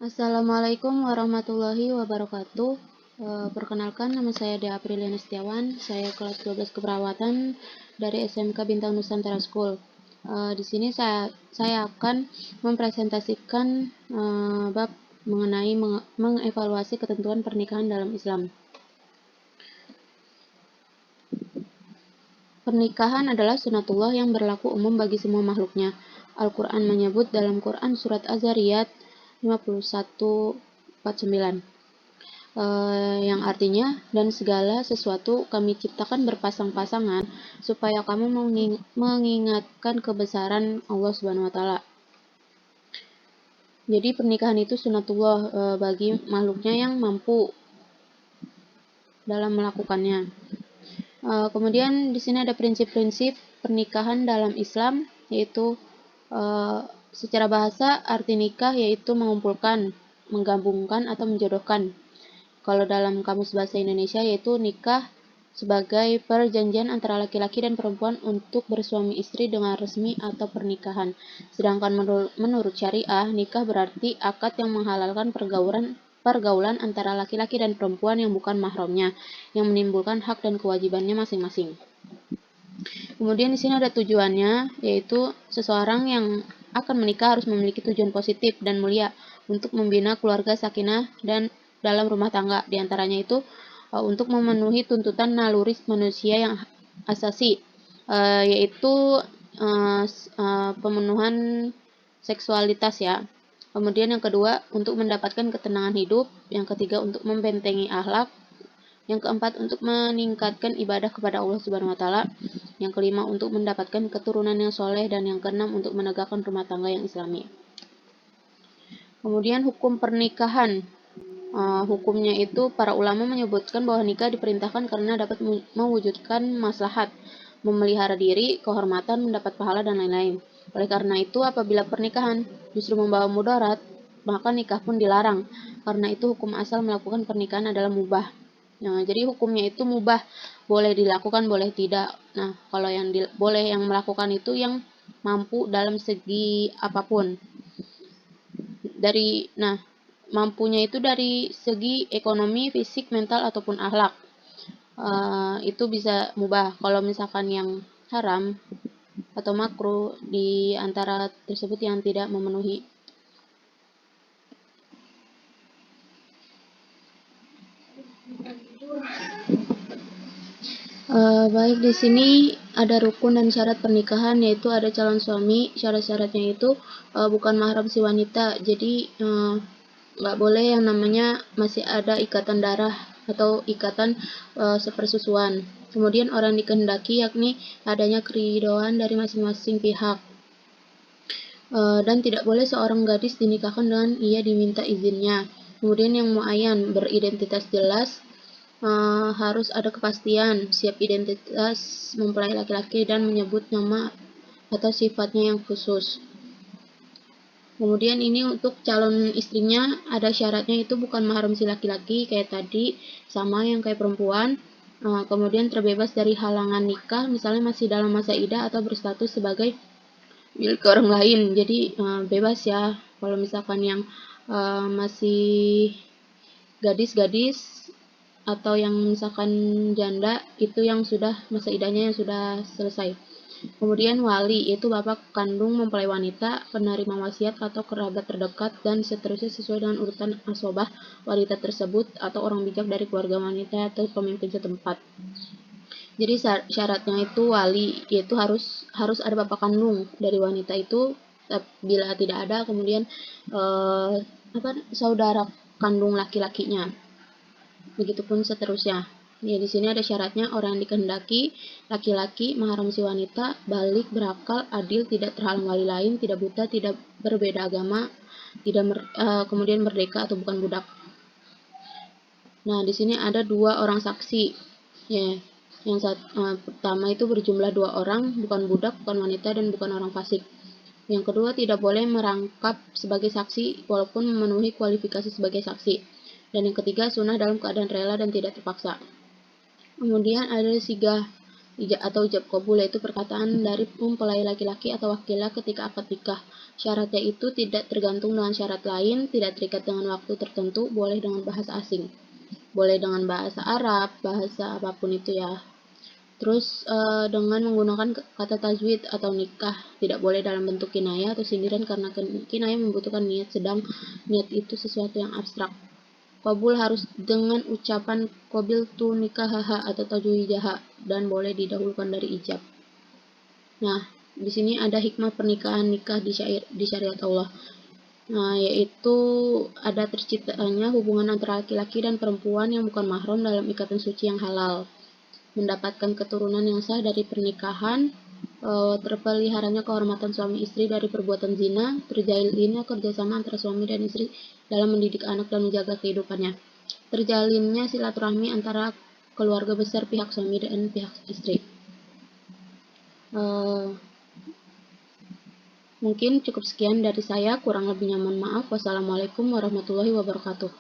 Assalamualaikum warahmatullahi wabarakatuh. Perkenalkan, nama saya Dea Apriliana Setiawan. Saya kelas 12 keperawatan dari SMK Bintang Nusantara School. Di sini saya akan mempresentasikan bab mengenai mengevaluasi ketentuan pernikahan dalam Islam. Pernikahan adalah sunatullah yang berlaku umum bagi semua makhluknya. Al-Quran menyebut dalam Quran surat Az-Zariyat 51:49, yang artinya, dan segala sesuatu kami ciptakan berpasang-pasangan supaya kamu mengingatkan kebesaran Allah Subhanahu wa taala. Jadi pernikahan itu sunatullah bagi makhluknya yang mampu dalam melakukannya. Kemudian di sini ada prinsip-prinsip pernikahan dalam Islam, yaitu secara bahasa arti nikah yaitu mengumpulkan, menggabungkan atau menjodohkan. Kalau dalam kamus bahasa Indonesia yaitu nikah sebagai perjanjian antara laki-laki dan perempuan untuk bersuami istri dengan resmi atau pernikahan. Sedangkan menurut syariah, nikah berarti akad yang menghalalkan pergaulan antara laki-laki dan perempuan yang bukan mahramnya, yang menimbulkan hak dan kewajibannya masing-masing. Kemudian di sini ada tujuannya, yaitu seseorang yang akan menikah harus memiliki tujuan positif dan mulia untuk membina keluarga sakinah dan dalam rumah tangga. Di antaranya itu untuk memenuhi tuntutan naluri manusia yang asasi, yaitu pemenuhan seksualitas ya. Kemudian yang kedua, untuk mendapatkan ketenangan hidup. Yang ketiga, untuk membentengi akhlak. Yang keempat, untuk meningkatkan ibadah kepada Allah Subhanahu wa taala. Yang kelima, untuk mendapatkan keturunan yang soleh, dan yang keenam, untuk menegakkan rumah tangga yang islami. Kemudian hukum pernikahan. Hukumnya itu para ulama menyebutkan bahwa nikah diperintahkan karena dapat mewujudkan maslahat, memelihara diri, kehormatan, mendapat pahala, dan lain-lain. Oleh karena itu, apabila pernikahan justru membawa mudarat, maka nikah pun dilarang. Karena itu hukum asal melakukan pernikahan adalah mubah. Jadi hukumnya itu mubah, boleh dilakukan, boleh tidak. Nah, kalau yang boleh yang melakukan itu yang mampu dalam segi apapun. Mampunya itu dari segi ekonomi, fisik, mental, ataupun akhlak. Itu bisa mubah. Kalau misalkan yang haram atau makruh di antara tersebut yang tidak memenuhi. Baik, di sini ada rukun dan syarat pernikahan, yaitu ada calon suami. Syarat-syaratnya itu bukan mahram si wanita, jadi nggak boleh yang namanya masih ada ikatan darah atau ikatan sepersusuan. Kemudian orang dikehendaki yakni adanya keridhaan dari masing-masing pihak. Dan tidak boleh seorang gadis dinikahkan dengan ia diminta izinnya. Kemudian yang muayyan, beridentitas jelas, harus ada kepastian, siap identitas, mempelai laki-laki, dan menyebut nama atau sifatnya yang khusus. Kemudian ini untuk calon istrinya ada syaratnya, itu bukan mahram si laki-laki kayak tadi, sama yang kayak perempuan. Kemudian terbebas dari halangan nikah, misalnya masih dalam masa iddah atau berstatus sebagai milik orang lain. Jadi bebas ya. Kalau misalkan yang masih gadis-gadis atau yang misalkan janda, itu yang sudah masa iddahnya yang sudah selesai. Kemudian wali, yaitu bapak kandung mempelai wanita, penerima wasiat atau kerabat terdekat, dan seterusnya sesuai dengan urutan asobah wanita tersebut, atau orang bijak dari keluarga wanita atau pemimpin setempat. Jadi syaratnya itu wali, yaitu harus ada bapak kandung dari wanita itu. Bila tidak ada, kemudian saudara kandung laki-lakinya. Begitupun seterusnya. Ya, di sini ada syaratnya, orang yang dikehendaki laki-laki, mahram si wanita, balik, berakal, adil, tidak terhalang wali lain, tidak buta, tidak berbeda agama, kemudian merdeka atau bukan budak. Nah, di sini ada 2 orang saksi. Ya, yang pertama itu berjumlah 2 orang, bukan budak, bukan wanita, dan bukan orang fasik. Yang kedua, tidak boleh merangkap sebagai saksi walaupun memenuhi kualifikasi sebagai saksi. Dan yang ketiga, sunnah dalam keadaan rela dan tidak terpaksa. Kemudian ada sigah atau ijab qabul, yaitu perkataan dari mempelai laki-laki atau wakilah ketika akad nikah. Syaratnya itu tidak tergantung dengan syarat lain, tidak terikat dengan waktu tertentu, boleh dengan bahasa asing, boleh dengan bahasa Arab, bahasa apapun itu ya. Terus dengan menggunakan kata tajwid atau nikah, tidak boleh dalam bentuk kinayah atau sindiran karena kinayah membutuhkan niat, sedang niat itu sesuatu yang abstrak. Qabul harus dengan ucapan qabil tu nikahaha atau tajwijaha dan boleh didahulukan dari ijab. Nah, di sini ada hikmah pernikahan nikah di syariat Allah. Nah, yaitu ada terciptanya hubungan antara laki-laki dan perempuan yang bukan mahram dalam ikatan suci yang halal, mendapatkan keturunan yang sah dari pernikahan, terpeliharanya kehormatan suami istri dari perbuatan zina, terjalinnya kerjasama antara suami dan istri dalam mendidik anak dan menjaga kehidupannya, terjalinnya silaturahmi antara keluarga besar pihak suami dan pihak istri. Mungkin cukup sekian dari saya, kurang lebihnya mohon maaf. Wassalamualaikum warahmatullahi wabarakatuh.